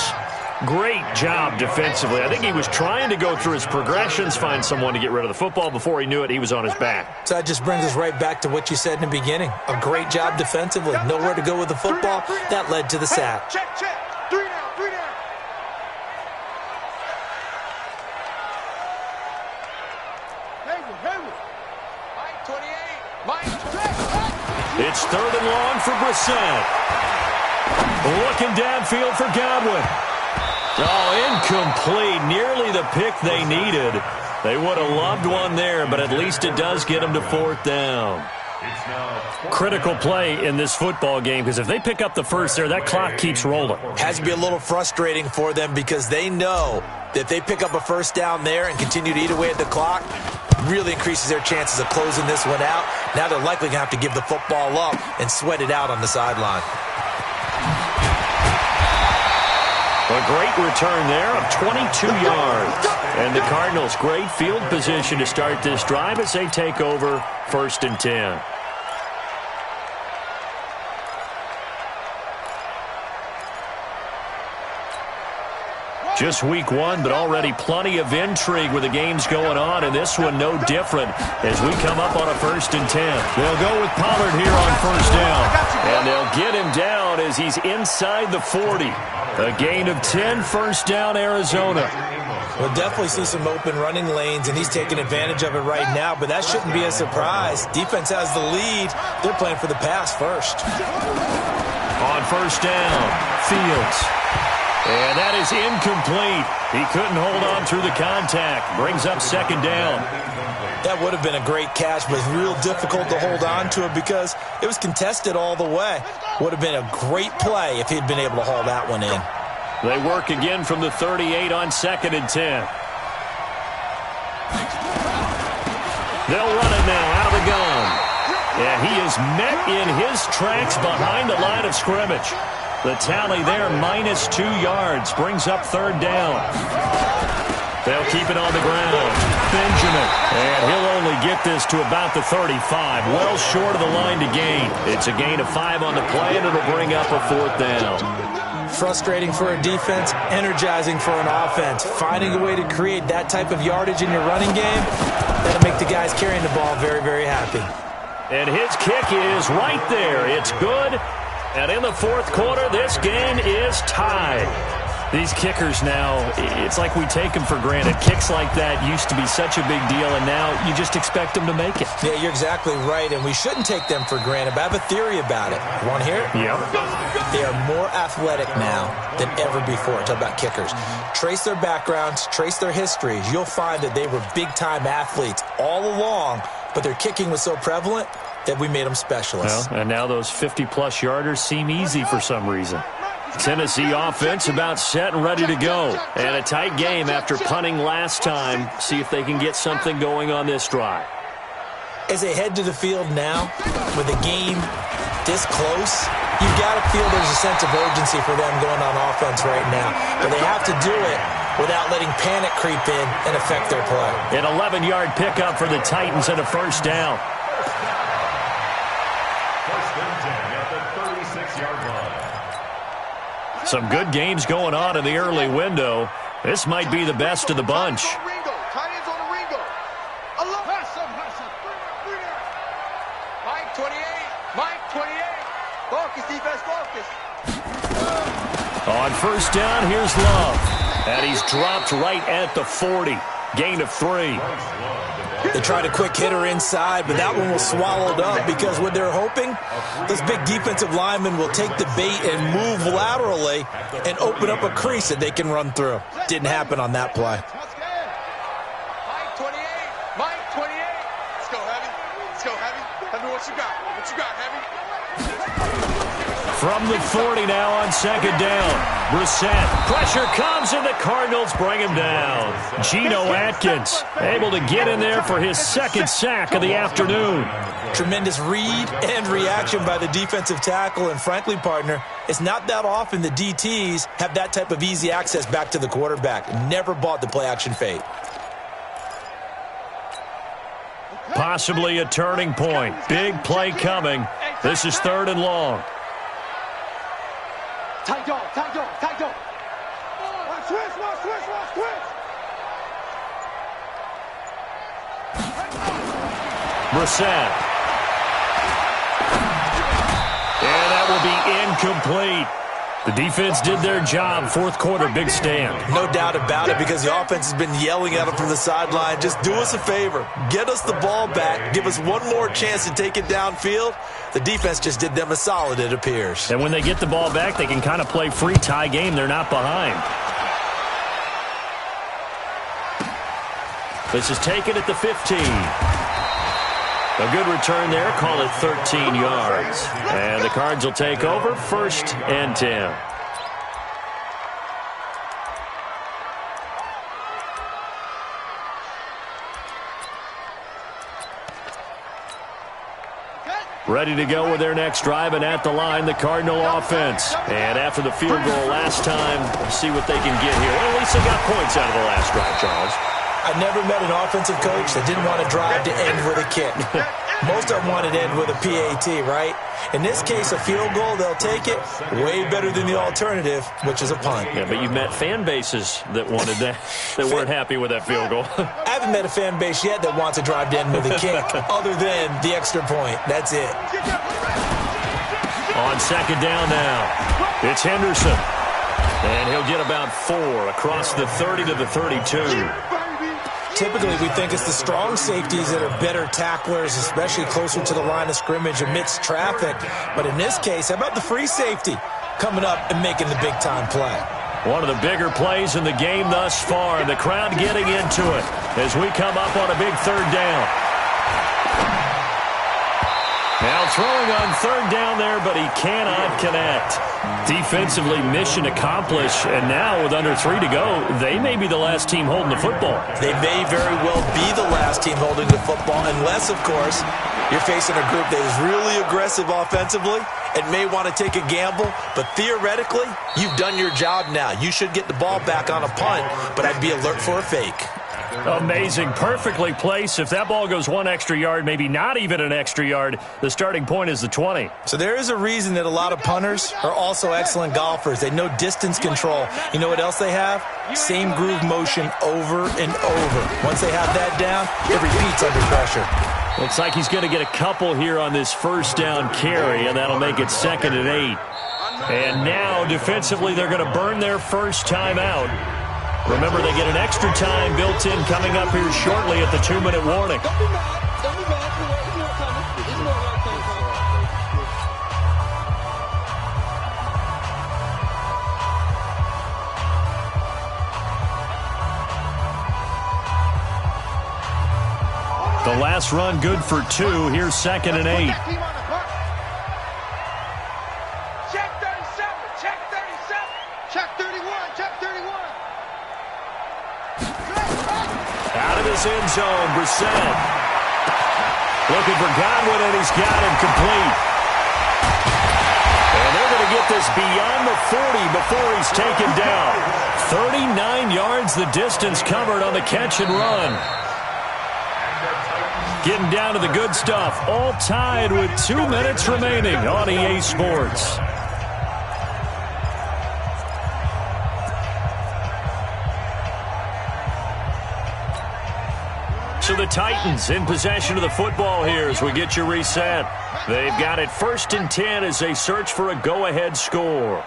Great job defensively. I think he was trying to go through his progressions, find someone to get rid of the football. Before he knew it, he was on his back. So that just brings us right back to what you said in the beginning. A great job defensively. Nowhere to go with the football. That led to the sack. Check. 3 down. It's 3rd and long for Brissett. Looking downfield for Godwin. Oh, incomplete. Nearly the pick they needed. They would have loved one there, but at least it does get them to 4th down. Critical play in this football game, because if they pick up the first there, that clock keeps rolling. Has to be a little frustrating for them because they know that if they pick up a first down there and continue to eat away at the clock, really increases their chances of closing this one out. Now they're likely going to have to give the football up and sweat it out on the sideline. A great return there of 22 yards. And the Cardinals, great field position to start this drive as they take over 1st and 10. Just week 1, but already plenty of intrigue with the games going on, and this one no different as we come up on a 1st and 10. They'll go with Pollard here on 1st down, and they'll get him down as he's inside the 40. A gain of 10, 1st down, Arizona. We'll definitely see some open running lanes, and he's taking advantage of it right now, but that shouldn't be a surprise. Defense has the lead. They're playing for the pass first. On 1st down, Fields. And that is incomplete. He couldn't hold on through the contact. Brings up 2nd down. That would have been a great catch, but real difficult to hold on to it because it was contested all the way. Would have been a great play if he'd been able to haul that one in. They work again from the 38 on 2nd and 10. They'll run it now out of the gun. And he is met in his tracks behind the line of scrimmage. The tally there, -2 yards, brings up 3rd down. They'll keep it on the ground. Benjamin, and he'll only get this to about the 35, well short of the line to gain. It's a gain of 5 on the play, and it'll bring up a 4th down. Frustrating for a defense, energizing for an offense. Finding a way to create that type of yardage in your running game, that'll make the guys carrying the ball very, very happy. And his kick is right there. It's good. And in the fourth quarter, this game is tied. These kickers now, it's like we take them for granted. Kicks like that used to be such a big deal, and now you just expect them to make it. Yeah, you're exactly right, and we shouldn't take them for granted. But I have a theory about it. You want to hear it? Yep. They are more athletic now than ever before. Talk about kickers. Trace their backgrounds, trace their histories. You'll find that they were big-time athletes all along, but their kicking was so prevalent that we made them specialists. Well, and now those 50-plus yarders seem easy for some reason. Tennessee offense about set and ready to go. And a tight game after punting last time. See if they can get something going on this drive. As they head to the field now, with the game this close, you've got to feel there's a sense of urgency for them going on offense right now. But they have to do it without letting panic creep in and affect their play. An 11-yard pickup for the Titans and a first down. First and 10 at the 36-yard line. Some good games going on in the early window. This might be the best of the bunch. Mike 28. Mike 28. Focus, defense, focus. On first down, here's Love. And he's dropped right at the 40. Gain of 3. They tried a quick hitter inside, but that one was swallowed up because what they're hoping, those big defensive linemen will take the bait and move laterally and open up a crease that they can run through. Didn't happen on that play. Mike 28. Mike 28. Let's go, Heavy. Let's go, Heavy. Heavy, what you got? What you got, Heavy? From the 40 now on second down. Brissett. Pressure comes, and the Cardinals bring him down. Geno Atkins able to get in there for his second sack of the afternoon. Tremendous read and reaction by the defensive tackle. And frankly, partner, it's not that often the DTs have that type of easy access back to the quarterback. Never bought the play-action fade. Possibly a turning point. Big play coming. This is 3rd and long. Tight dog, tight dog, tight dog. Watch switch, watch switch, watch switch. Brissett. And that will be incomplete. The defense did their job. Fourth quarter, big stand. No doubt about it, because the offense has been yelling at them from the sideline. Just do us a favor. Get us the ball back. Give us one more chance to take it downfield. The defense just did them a solid, it appears. And when they get the ball back, they can kind of play free tie game. They're not behind. This is taken at the 15. A good return there. Call it 13 yards. And the Cards will take over 1st and 10. Ready to go with their next drive, and at the line, the Cardinal offense. And after the field goal last time, we'll see what they can get here. Well, at least they got points out of the last drive, Charles. I never met an offensive coach that didn't want to drive to end with a kick. Most of them wanted to end with a PAT, right? In this case, a field goal, they'll take it. Way better than the alternative, which is a punt. Yeah, but you've met fan bases that wanted that, that weren't happy with that field goal. I haven't met a fan base yet that wants to drive to end with a kick, other than the extra point. That's it. On second down now, it's Henderson. And he'll get about 4 across the 30 to the 32. Typically, we think it's the strong safeties that are better tacklers, especially closer to the line of scrimmage amidst traffic. But in this case, how about the free safety coming up and making the big-time play? One of the bigger plays in the game thus far, and the crowd getting into it as we come up on a big 3rd down. Now throwing on 3rd down there, but he cannot connect. Defensively, mission accomplished, and now with under 3 to go, they may be the last team holding the football. They may very well be the last team holding the football, unless, of course, you're facing a group that is really aggressive offensively and may want to take a gamble. But theoretically, you've done your job now. You should get the ball back on a punt, but I'd be alert for a fake. Amazing. Perfectly placed. If that ball goes 1 extra yard, maybe not even an extra yard, the starting point is the 20. So there is a reason that a lot of punters are also excellent golfers. They know distance control. You know what else they have? Same groove motion over and over. Once they have that down, it repeats under pressure. Looks like he's going to get a couple here on this first down carry, and that'll make it 2nd and 8. And now, defensively, they're going to burn their first time out. Remember, they get an extra time built in coming up here shortly at the 2-minute warning. Don't be mad. Don't be mad. There's more coming. There's more coming. The last run good for 2. Here's 2nd and 8. Check 37. Check 37. Check 31. Check 31. Out of his end zone, Brissett. Looking for Godwin, and he's got him complete. And they're going to get this beyond the 40 before he's taken down. 39 yards the distance covered on the catch and run. Getting down to the good stuff. All tied with 2 minutes remaining on EA Sports. So the Titans in possession of the football here as we get you reset. They've got it 1st and 10 as they search for a go-ahead score.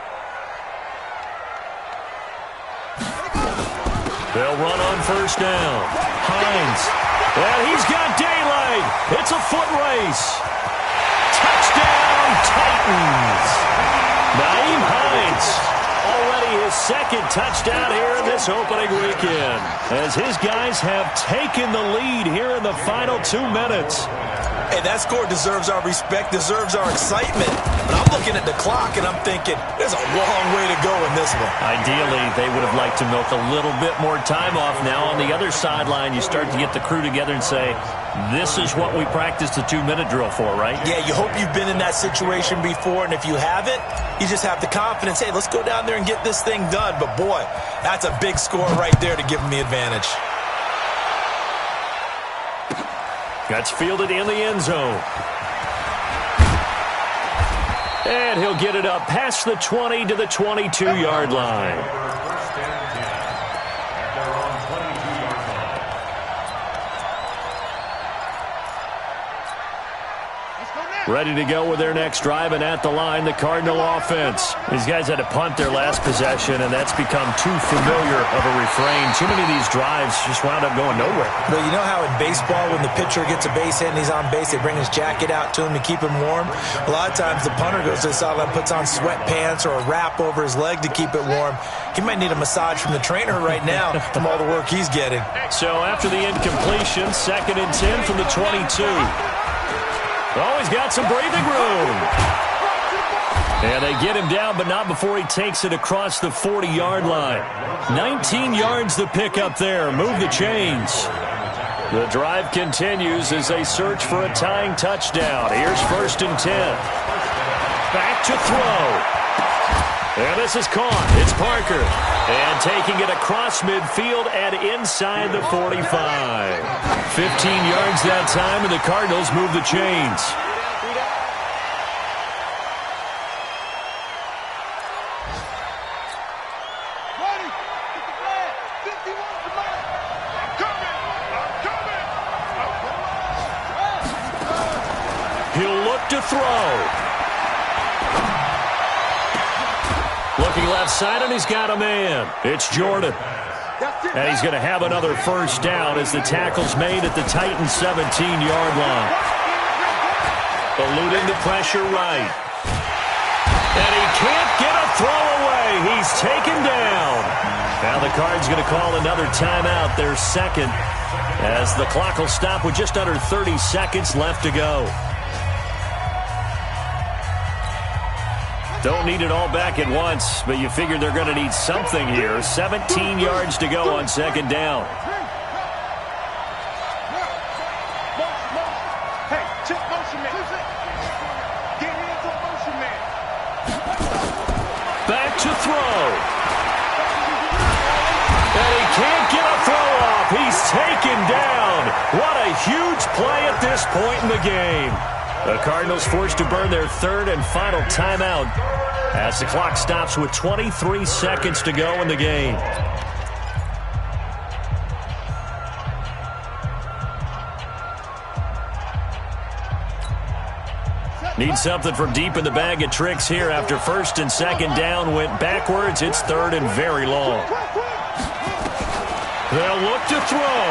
They'll run on first down. Hines. And he's got daylight. It's a foot race. Touchdown, Titans. Nyheim Hines. Already his 2nd touchdown here in this opening weekend, as his guys have taken the lead here in the final 2 minutes. Hey, that score deserves our respect, deserves our excitement. But I'm looking at the clock, and I'm thinking, there's a long way to go in this one. Ideally, they would have liked to milk a little bit more time off. Now, on the other sideline, you start to get the crew together and say, this is what we practiced the 2-minute drill for, right? Yeah, you hope you've been in that situation before, and if you haven't, you just have the confidence, hey, let's go down there and get this thing done. But, boy, that's a big score right there to give them the advantage. That's fielded in the end zone. And he'll get it up past the 20 to the 22-yard line. Ready to go with their next drive, and at the line, the Cardinal offense. These guys had to punt their last possession, and that's become too familiar of a refrain. Too many of these drives just wound up going nowhere. Well, you know how in baseball, when the pitcher gets a base hit and he's on base, they bring his jacket out to him to keep him warm? A lot of times the punter goes to the sideline, puts on sweatpants or a wrap over his leg to keep it warm. He might need a massage from the trainer right now from all the work he's getting. So after the incompletion, 2nd and 10 from the 22. Oh, he's got some breathing room. And they get him down, but not before he takes it across the 40-yard line. 19 yards the pick up there. Move the chains. The drive continues as they search for a tying touchdown. Here's 1st and 10. Back to throw. And this is caught. It's Parker. And taking it across midfield and inside the 45. 15 yards that time, and the Cardinals move the chains. He'll look to throw. Looking left side, and he's got a man. It's Jordan. And he's going to have another first down as the tackle's made at the Titans' 17-yard line. Eluding the pressure right. And he can't get a throw away. He's taken down. Now the Cards going to call another timeout, their 2nd, as the clock will stop with just under 30 seconds left to go. Don't need it all back at once, but you figure they're going to need something here. 17 yards to go on 2nd down. Hey, check motion man. Get hands on motion man. Back to throw. And he can't get a throw off. He's taken down. What a huge play at this point in the game. The Cardinals forced to burn their 3rd and final timeout as the clock stops with 23 seconds to go in the game. Need something from deep in the bag of tricks here after first and second down went backwards. It's third and very long. They'll look to throw.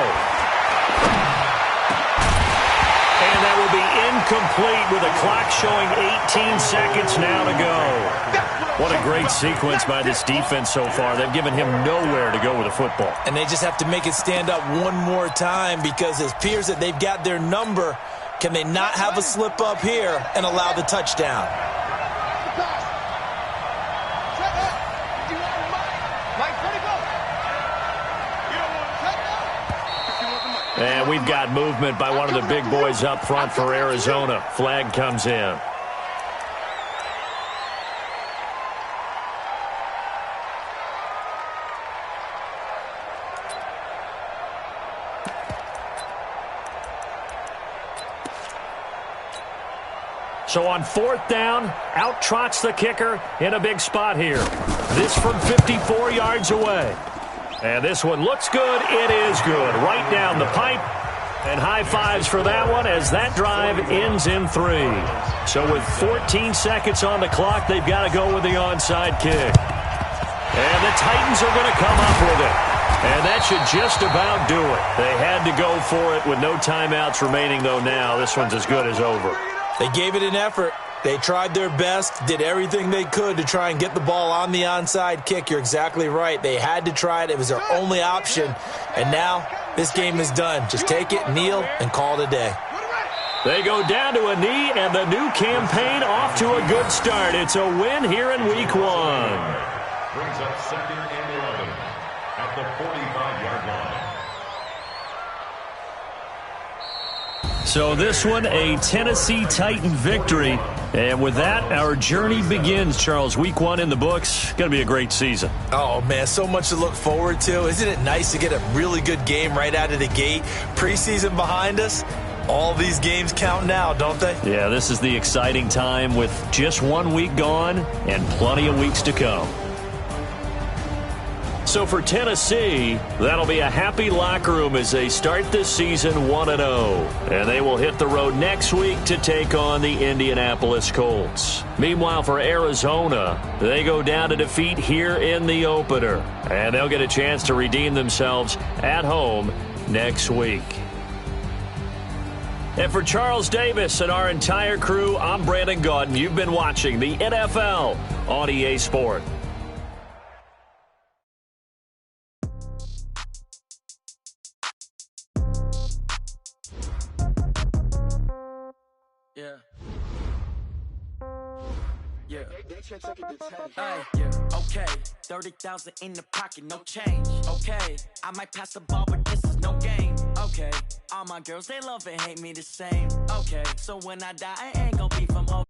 And that will be incomplete with a clock showing 18 seconds now to go. What a great sequence by this defense so far. They've given him nowhere to go with the football. And they just have to make it stand up one more time because it appears that they've got their number. Can they not have a slip up here and allow the touchdown? And we've got movement by one of the big boys up front for Arizona. Flag comes in. So on fourth down, out trots the kicker in a big spot here. This from 54 yards away. And this one looks good. It is good. Right down the pipe. And high fives for that one as that drive ends in 3. So with 14 seconds on the clock, they've got to go with the onside kick. And the Titans are going to come up with it. And that should just about do it. They had to go for it with no timeouts remaining, though, now. This one's as good as over. They gave it an effort. They tried their best, did everything they could to try and get the ball on the onside kick. You're exactly right. They had to try it. It was their only option. And now this game is done. Just take it, kneel, and call it a day. They go down to a knee, and the new campaign off to a good start. It's a win here in Week 1. Brings up 2nd and 11 at the 45-yard line. So this one, a Tennessee Titan victory. And with that, our journey begins, Charles. Week 1 in the books. Going to be a great season. Oh, man, so much to look forward to. Isn't it nice to get a really good game right out of the gate? Preseason behind us. All these games count now, don't they? Yeah, this is the exciting time with just 1 week gone and plenty of weeks to come. So for Tennessee, that'll be a happy locker room as they start this season 1-0. And they will hit the road next week to take on the Indianapolis Colts. Meanwhile, for Arizona, they go down to defeat here in the opener. And they'll get a chance to redeem themselves at home next week. And for Charles Davis and our entire crew, I'm Brandon Gaudin. You've been watching the NFL on EA Sport. Okay, 30,000 in the pocket, no change. Okay, I might pass the ball, but this is no game. Okay, all my girls, they love and hate me the same. Okay, so when I die, I ain't gonna be from home.